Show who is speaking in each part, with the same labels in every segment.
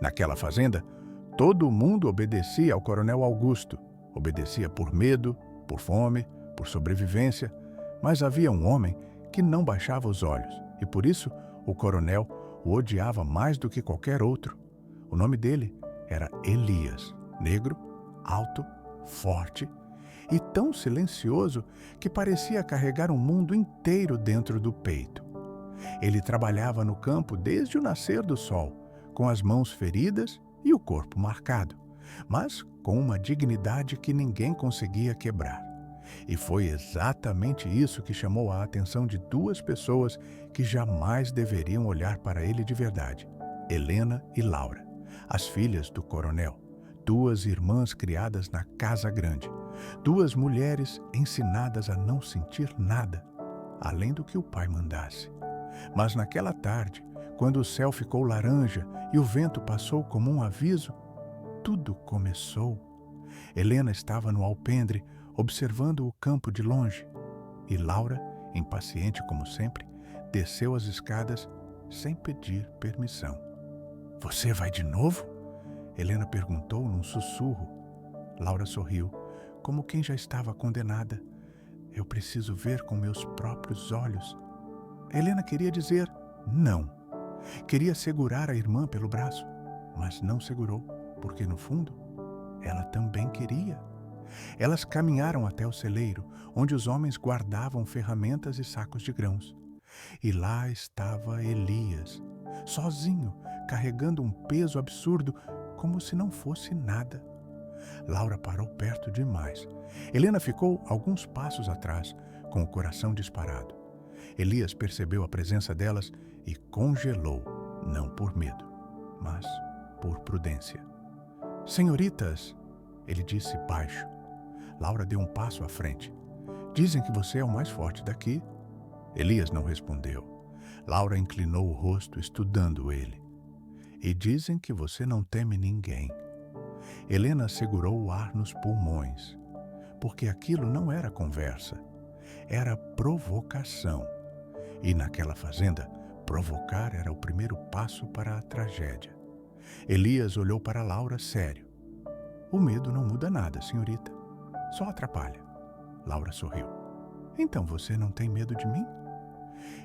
Speaker 1: Naquela fazenda, todo mundo obedecia ao Coronel Augusto. Obedecia por medo, por fome, por sobrevivência, mas havia um homem que não baixava os olhos e por isso o coronel o odiava mais do que qualquer outro. O nome dele era Elias, negro, alto, forte e tão silencioso que parecia carregar um mundo inteiro dentro do peito. Ele trabalhava no campo desde o nascer do sol, com as mãos feridas e o corpo marcado, mas com uma dignidade que ninguém conseguia quebrar. E foi exatamente isso que chamou a atenção de duas pessoas que jamais deveriam olhar para ele de verdade: Helena e Laura, as filhas do coronel, duas irmãs criadas na casa grande, duas mulheres ensinadas a não sentir nada, além do que o pai mandasse. Mas naquela tarde, quando o céu ficou laranja e o vento passou como um aviso, tudo começou. Helena estava no alpendre, observando o campo de longe, e Laura, impaciente como sempre, desceu as escadas sem pedir permissão. "Você vai de novo?" Helena perguntou num sussurro. Laura sorriu, como quem já estava condenada. "Eu preciso ver com meus próprios olhos." Helena queria dizer não. Queria segurar a irmã pelo braço, mas não segurou, porque no fundo, ela também queria. Elas caminharam até o celeiro, onde os homens guardavam ferramentas e sacos de grãos. E lá estava Elias, sozinho, carregando um peso absurdo, como se não fosse nada. Laura parou perto demais. Helena ficou alguns passos atrás, com o coração disparado. Elias percebeu a presença delas e congelou, não por medo, mas por prudência. "Senhoritas", ele disse baixo. Laura deu um passo à frente. "Dizem que você é o mais forte daqui." Elias não respondeu. Laura inclinou o rosto, estudando ele. "E dizem que você não teme ninguém." Helena segurou o ar nos pulmões, porque aquilo não era conversa, era provocação. E naquela fazenda, provocar era o primeiro passo para a tragédia. Elias olhou para Laura sério. "O medo não muda nada, senhorita. Só atrapalha." Laura sorriu. "Então você não tem medo de mim?"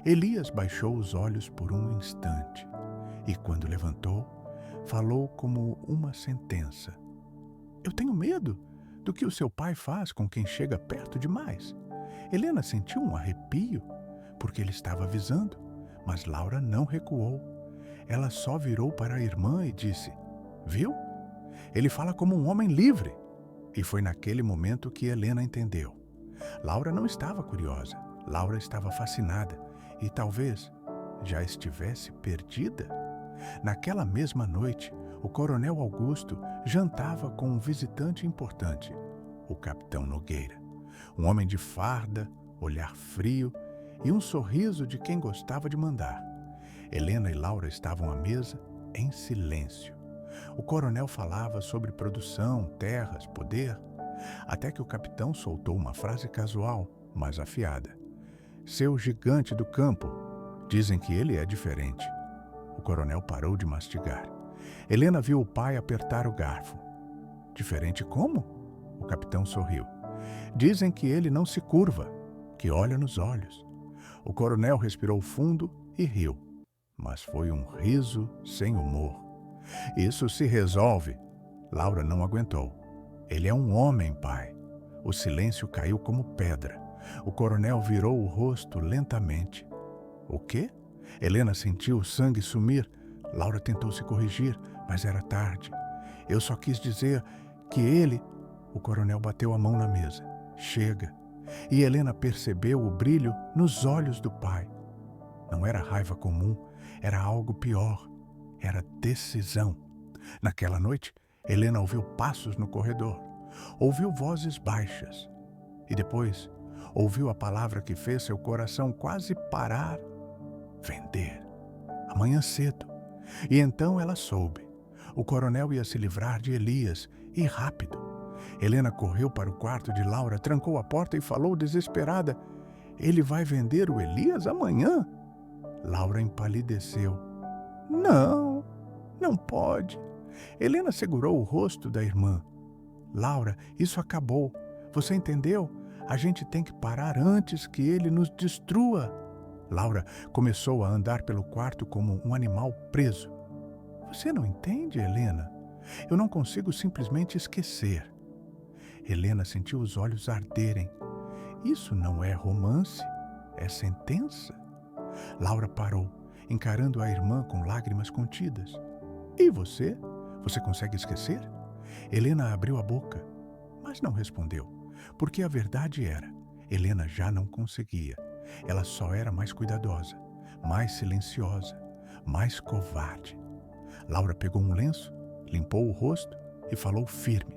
Speaker 1: Elias baixou os olhos por um instante e, quando levantou, falou como uma sentença. "Eu tenho medo do que o seu pai faz com quem chega perto demais." Helena sentiu um arrepio, porque ele estava avisando, mas Laura não recuou. Ela só virou para a irmã e disse: "Viu? Ele fala como um homem livre." E foi naquele momento que Helena entendeu. Laura não estava curiosa, Laura estava fascinada e talvez já estivesse perdida. Naquela mesma noite, o coronel Augusto jantava com um visitante importante, o capitão Nogueira. Um homem de farda, olhar frio e um sorriso de quem gostava de mandar. Helena e Laura estavam à mesa em silêncio. O coronel falava sobre produção, terras, poder, até que o capitão soltou uma frase casual, mas afiada. "Seu gigante do campo, dizem que ele é diferente." O coronel parou de mastigar. Helena viu o pai apertar o garfo. "Diferente como?" O capitão sorriu. "Dizem que ele não se curva, que olha nos olhos." O coronel respirou fundo e riu, mas foi um riso sem humor. "Isso se resolve." Laura não aguentou. "Ele é um homem, pai." O silêncio caiu como pedra. O coronel virou o rosto lentamente. "O quê?" Helena sentiu o sangue sumir. Laura tentou se corrigir, mas era tarde. "Eu só quis dizer que ele..." O coronel bateu a mão na mesa. "Chega." E Helena percebeu o brilho nos olhos do pai. Não era raiva comum, era algo pior. Era decisão. Naquela noite, Helena ouviu passos no corredor. Ouviu vozes baixas. E depois, ouviu a palavra que fez seu coração quase parar. Vender. Amanhã cedo. E então ela soube. O coronel ia se livrar de Elias, e rápido. Helena correu para o quarto de Laura, trancou a porta e falou desesperada: "Ele vai vender o Elias amanhã?" Laura empalideceu. "Não, Não pode. Helena segurou o rosto da irmã. Laura, isso acabou. Você entendeu? A gente tem que parar antes que ele nos destrua. Laura começou a andar pelo quarto como um animal preso. Você não entende, Helena? Eu não consigo simplesmente esquecer. Helena sentiu os olhos arderem. Isso não é romance, é sentença. Laura parou, encarando a irmã com lágrimas contidas. E você? Você consegue esquecer? Helena abriu a boca, mas não respondeu, porque a verdade era, Helena já não conseguia. Ela só era mais cuidadosa, mais silenciosa, mais covarde. Laura pegou um lenço, limpou o rosto e falou firme.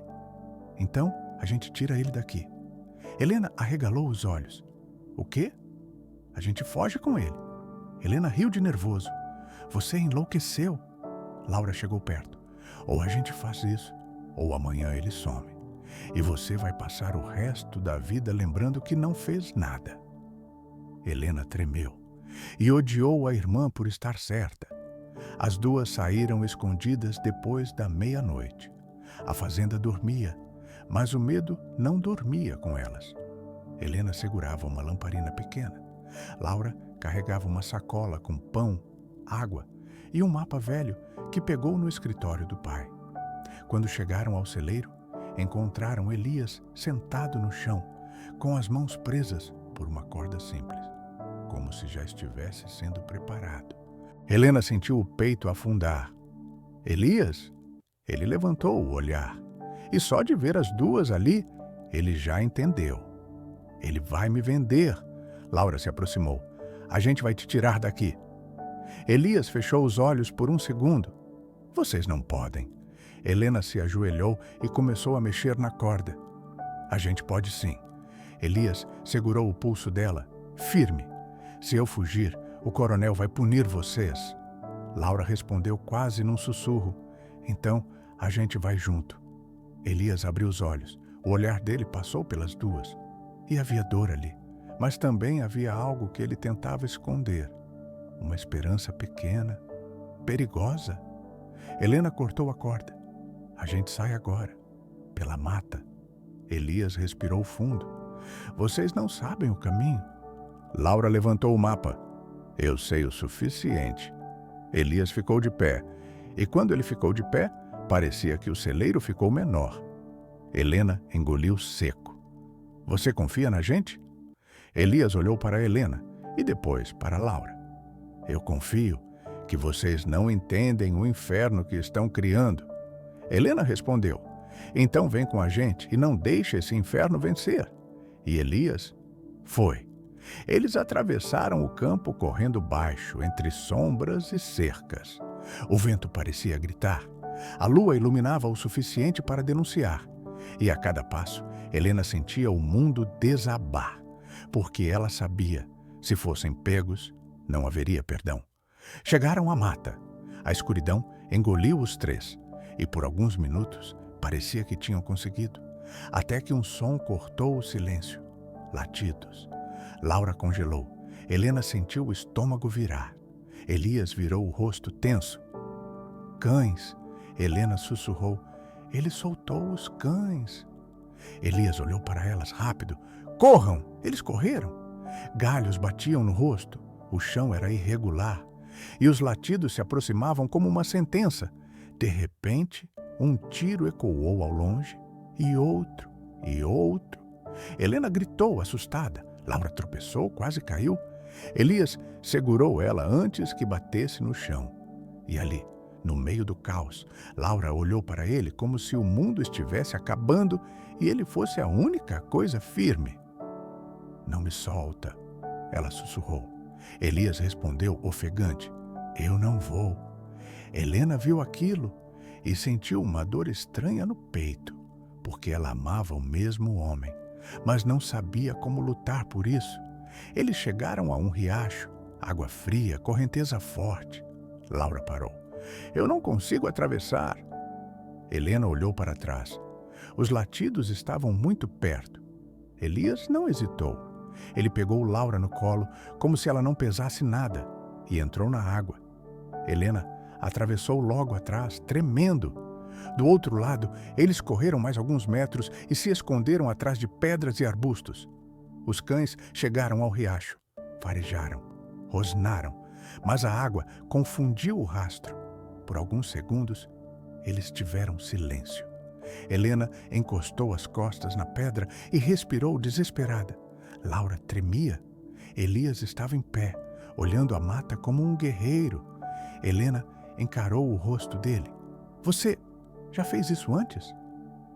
Speaker 1: Então, a gente tira ele daqui. Helena arregalou os olhos. O quê? A gente foge com ele. Helena riu de nervoso. Você enlouqueceu. Laura chegou perto. Ou a gente faz isso, ou amanhã ele some. E você vai passar o resto da vida lembrando que não fez nada. Helena tremeu e odiou a irmã por estar certa. As duas saíram escondidas depois da meia-noite. A fazenda dormia, mas o medo não dormia com elas. Helena segurava uma lamparina pequena. Laura carregava uma sacola com pão, água e um mapa velho que pegou no escritório do pai. Quando chegaram ao celeiro, encontraram Elias sentado no chão, com as mãos presas por uma corda simples, como se já estivesse sendo preparado. Helena sentiu o peito afundar. Elias? Ele levantou o olhar, e só de ver as duas ali, ele já entendeu. Ele vai me vender. Laura se aproximou. A gente vai te tirar daqui. Elias fechou os olhos por um segundo. Vocês não podem. Helena se ajoelhou e começou a mexer na corda. A gente pode sim. Elias segurou o pulso dela, firme. Se eu fugir, o coronel vai punir vocês. Laura respondeu quase num sussurro. Então, a gente vai junto. Elias abriu os olhos. O olhar dele passou pelas duas. E havia dor ali. Mas também havia algo que ele tentava esconder. Uma esperança pequena, perigosa. Helena cortou a corda. A gente sai agora, pela mata. Elias respirou fundo. Vocês não sabem o caminho. Laura levantou o mapa. Eu sei o suficiente. Elias ficou de pé. E quando ele ficou de pé, parecia que o celeiro ficou menor. Helena engoliu seco. Você confia na gente? Elias olhou para Helena e depois para Laura. Eu confio que vocês não entendem o inferno que estão criando. Helena respondeu. Então vem com a gente e não deixe esse inferno vencer. E Elias foi. Eles atravessaram o campo correndo baixo, entre sombras e cercas. O vento parecia gritar. A lua iluminava o suficiente para denunciar. E a cada passo, Helena sentia o mundo desabar, porque ela sabia, se fossem pegos, não haveria perdão. Chegaram à mata. A escuridão engoliu os três, e por alguns minutos parecia que tinham conseguido, até que um som cortou o silêncio. Latidos. Laura congelou. Helena sentiu o estômago virar. Elias virou o rosto tenso. Cães. Helena sussurrou. Ele soltou os cães. Elias olhou para elas rápido. Corram! Eles correram. Galhos batiam no rosto. O chão era irregular. E os latidos se aproximavam como uma sentença. De repente, um tiro ecoou ao longe. E outro. E outro. Helena gritou, assustada. Laura tropeçou, quase caiu. Elias segurou ela antes que batesse no chão. E ali, no meio do caos, Laura olhou para ele como se o mundo estivesse acabando e ele fosse a única coisa firme. Não me solta, ela sussurrou. Elias respondeu ofegante. Eu não vou. Helena viu aquilo e sentiu uma dor estranha no peito, porque ela amava o mesmo homem, mas não sabia como lutar por isso. Eles chegaram a um riacho, água fria, correnteza forte. Laura parou. Eu não consigo atravessar. Helena olhou para trás. Os latidos estavam muito perto. Elias não hesitou. Ele pegou Laura no colo, como se ela não pesasse nada, e entrou na água. Helena atravessou logo atrás, tremendo. Do outro lado, eles correram mais alguns metros e se esconderam atrás de pedras e arbustos. Os cães chegaram ao riacho, farejaram, rosnaram, mas a água confundiu o rastro. Por alguns segundos, eles tiveram silêncio. Helena encostou as costas na pedra e respirou desesperada. Laura tremia. Elias estava em pé, olhando a mata como um guerreiro. Helena encarou o rosto dele. Você já fez isso antes?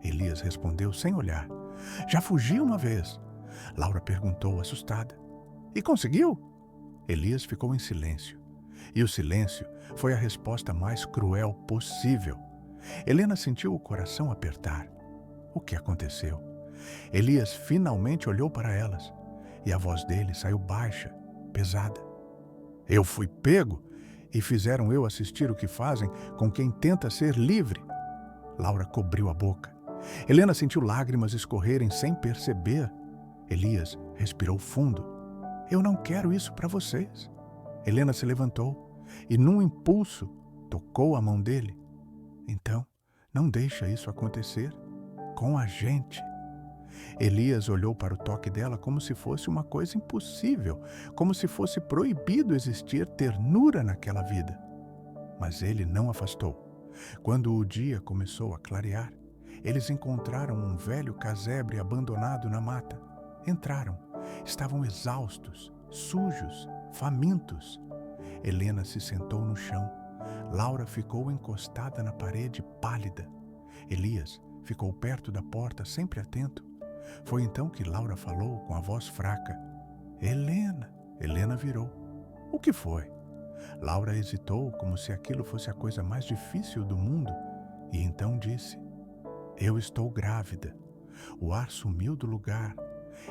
Speaker 1: Elias respondeu sem olhar. Já fugi uma vez. Laura perguntou, assustada. E conseguiu? Elias ficou em silêncio. E o silêncio foi a resposta mais cruel possível. Helena sentiu o coração apertar. O que aconteceu? Elias finalmente olhou para elas e a voz dele saiu baixa, pesada. Eu fui pego e fizeram eu assistir o que fazem com quem tenta ser livre. Laura cobriu a boca. Helena sentiu lágrimas escorrerem sem perceber. Elias respirou fundo. Eu não quero isso para vocês. Helena se levantou e, num impulso, tocou a mão dele. Então, não deixa isso acontecer com a gente. Elias olhou para o toque dela como se fosse uma coisa impossível, como se fosse proibido existir ternura naquela vida. Mas ele não afastou. Quando o dia começou a clarear, eles encontraram um velho casebre abandonado na mata. Entraram. Estavam exaustos, sujos, famintos. Helena se sentou no chão. Laura ficou encostada na parede, pálida. Elias ficou perto da porta, sempre atento. Foi então que Laura falou com a voz fraca. Helena. Helena virou. O que foi? Laura hesitou, como se aquilo fosse a coisa mais difícil do mundo, e então disse: Eu estou grávida. O ar sumiu do lugar.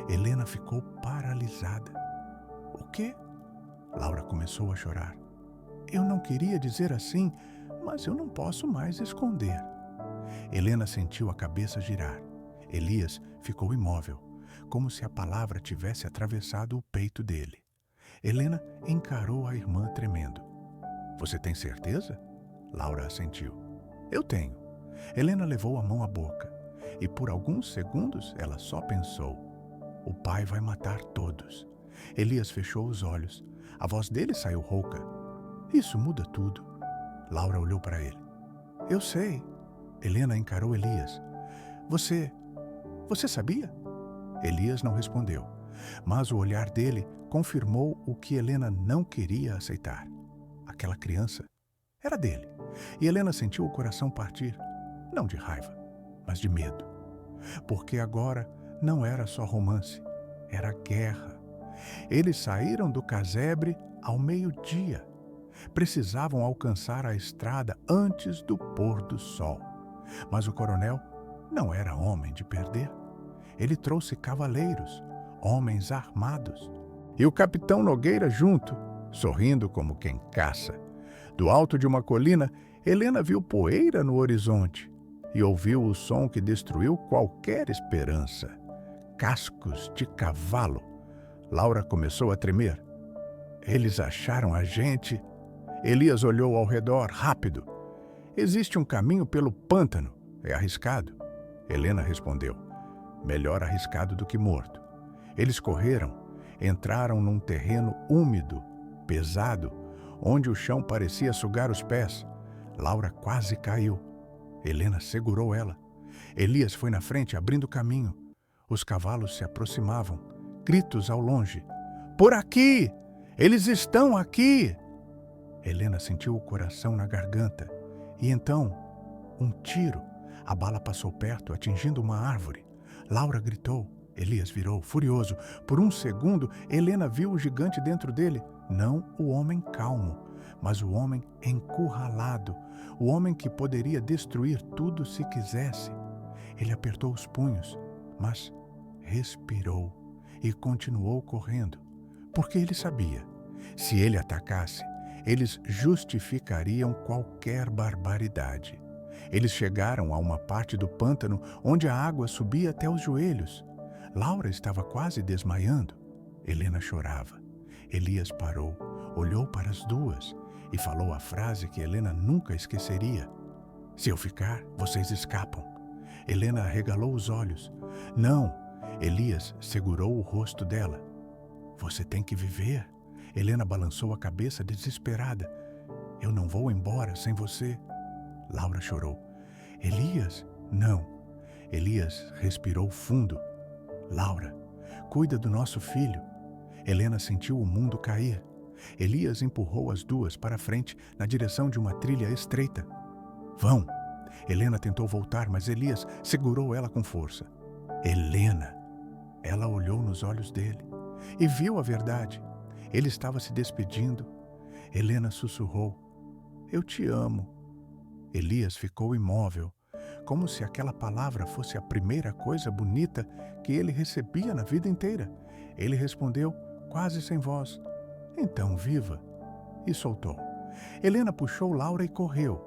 Speaker 1: Helena ficou paralisada. O quê? Laura começou a chorar. Eu não queria dizer assim, mas eu não posso mais esconder. Helena sentiu a cabeça girar. Elias ficou imóvel, como se a palavra tivesse atravessado o peito dele. Helena encarou a irmã tremendo. Você tem certeza? Laura assentiu. Eu tenho. Helena levou a mão à boca e por alguns segundos ela só pensou. O pai vai matar todos. Elias fechou os olhos. A voz dele saiu rouca. Isso muda tudo. Laura olhou para ele. Eu sei. Helena encarou Elias. Você sabia? Elias não respondeu, mas o olhar dele confirmou o que Helena não queria aceitar. Aquela criança era dele. E Helena sentiu o coração partir, não de raiva, mas de medo. Porque agora não era só romance, era guerra. Eles saíram do casebre ao meio-dia. Precisavam alcançar a estrada antes do pôr do sol. Mas o coronel não era homem de perder. Ele trouxe cavaleiros, homens armados. E o capitão Nogueira junto, sorrindo como quem caça. Do alto de uma colina, Helena viu poeira no horizonte e ouviu o som que destruiu qualquer esperança. Cascos de cavalo. Laura começou a tremer. Eles acharam a gente. Elias olhou ao redor, rápido. Existe um caminho pelo pântano. É arriscado. Helena respondeu. Melhor arriscado do que morto. Eles correram, entraram num terreno úmido, pesado, onde o chão parecia sugar os pés. Laura quase caiu. Helena segurou ela. Elias foi na frente, abrindo caminho. Os cavalos se aproximavam, gritos ao longe. Por aqui! Eles estão aqui! Helena sentiu o coração na garganta. E então, um tiro. A bala passou perto, atingindo uma árvore. Laura gritou. Elias virou, furioso. Por um segundo, Helena viu o gigante dentro dele. Não o homem calmo, mas o homem encurralado. O homem que poderia destruir tudo se quisesse. Ele apertou os punhos, mas respirou e continuou correndo. Porque ele sabia, se ele atacasse, eles justificariam qualquer barbaridade. Eles chegaram a uma parte do pântano onde a água subia até os joelhos. Laura estava quase desmaiando. Helena chorava. Elias parou, olhou para as duas. e falou a frase que Helena nunca esqueceria: "Se eu ficar, vocês escapam." Helena arregalou os olhos. "Não!" Elias segurou o rosto dela. "Você tem que viver." Helena balançou a cabeça desesperada. "Eu não vou embora sem você." Laura chorou. "Elias, não." Elias respirou fundo. "Laura, cuida do nosso filho." Helena sentiu o mundo cair. Elias empurrou as duas para frente na direção de uma trilha estreita. "Vão!" Helena tentou voltar, mas Elias segurou ela com força. "Helena!" Ela olhou nos olhos dele e viu a verdade. Ele estava se despedindo. Helena sussurrou: "Eu te amo." Elias ficou imóvel, como se aquela palavra fosse a primeira coisa bonita que ele recebia na vida inteira. Ele respondeu, quase sem voz: "Então viva!" e soltou. Helena puxou Laura e correu.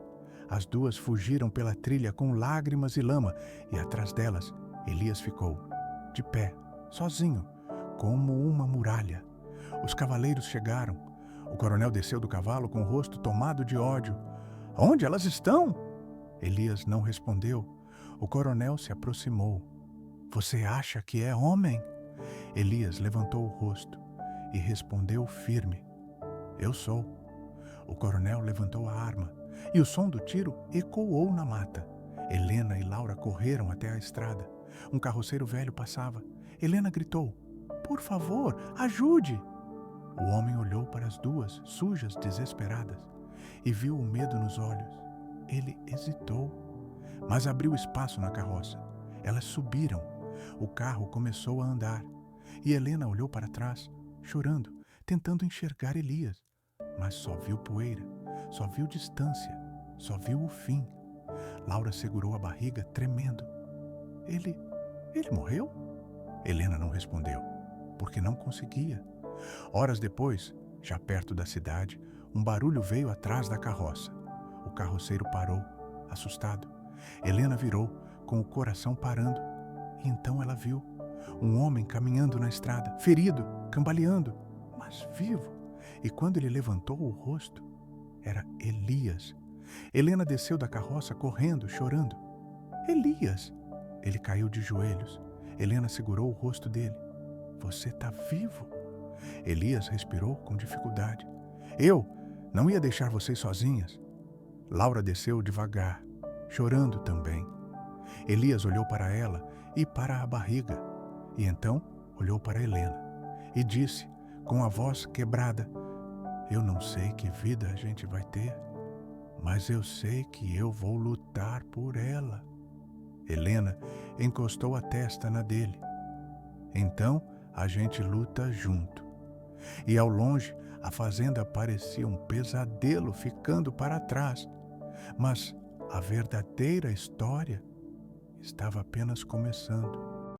Speaker 1: As duas fugiram pela trilha com lágrimas e lama, e atrás delas, Elias ficou, de pé, sozinho, como uma muralha. Os cavaleiros chegaram. O coronel desceu do cavalo com o rosto tomado de ódio. "Onde elas estão?" Elias não respondeu. O coronel se aproximou. "Você acha que é homem?" Elias levantou o rosto e respondeu firme: "Eu sou." O coronel levantou a arma e o som do tiro ecoou na mata. Helena e Laura correram até a estrada. Um carroceiro velho passava. Helena gritou: "Por favor, ajude!" O homem olhou para as duas, sujas, desesperadas, e viu o medo nos olhos. Ele hesitou, mas abriu espaço na carroça. Elas subiram. O carro começou a andar, e Helena olhou para trás, chorando, tentando enxergar Elias. Mas só viu poeira, só viu distância, só viu o fim. Laura segurou a barriga, tremendo. Ele morreu?" Helena não respondeu, porque não conseguia. Horas depois, já perto da cidade, um barulho veio atrás da carroça. O carroceiro parou, assustado. Helena virou, com o coração parando, e então ela viu um homem caminhando na estrada, ferido, cambaleando, mas vivo. E quando ele levantou o rosto, era Elias. Helena desceu da carroça correndo, chorando. "Elias!" Ele caiu de joelhos. Helena segurou o rosto dele. "Você está vivo?" Elias respirou com dificuldade. "Eu não ia deixar vocês sozinhas." Laura desceu devagar, chorando também. Elias olhou para ela e para a barriga, e então olhou para Helena e disse, com a voz quebrada: "Eu não sei que vida a gente vai ter, mas eu sei que eu vou lutar por ela." Helena encostou a testa na dele. "Então a gente luta junto." E ao longe, a fazenda parecia um pesadelo ficando para trás. Mas a verdadeira história estava apenas começando.